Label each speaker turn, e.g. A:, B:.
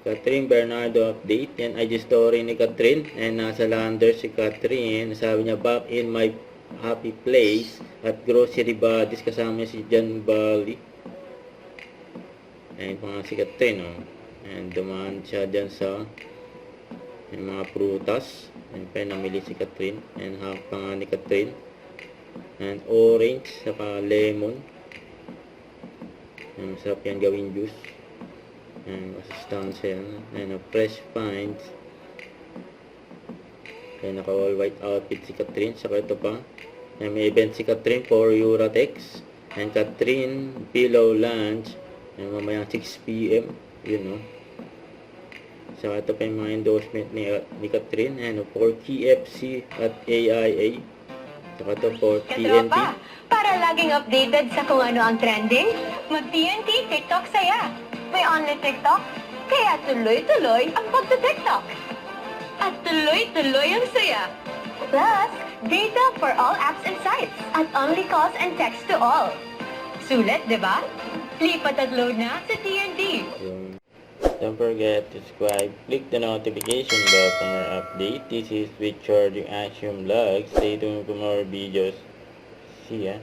A: Catherine Bernardo update. Yan IG story ni Catherine. And nasa lander si Catherine. Sabi niya, back in my happy place at grocery buddies. Kasama niya si John Bali. Ayan mga si Catherine. Oh. And dumaan siya dyan sa mga prutas. And pa namili si Catherine. And hapa nga ni Catherine. And orange. Saka lemon. And masarap yan gawin juice. And masustansya yan. And fresh finds. Kaya naka all white outfit si Catherine. Saka ito pa. And may event si Catherine for Euratex. And Catherine Pillow Lunch. And mamayang 6 PM. Yun no. Saka ito pa yung mga endorsement ni Catherine. And for KFC at AIA. Saka ito for TNT.
B: Para laging updated sa kung ano ang trending, mag-TNT TikTok saya. May only TikTok? Kaya tuloy-tuloy ang pagta-TikTok. At tuloy-tuloy ang saya. Plus, data for all apps and sites. At only calls and text to all. Sulit, di ba? Lipat at load na sa TNT.
A: Don't forget to subscribe. Click the notification bell for more update. This is Richard Reaction Vlog. Stay tuned for more videos. See ya.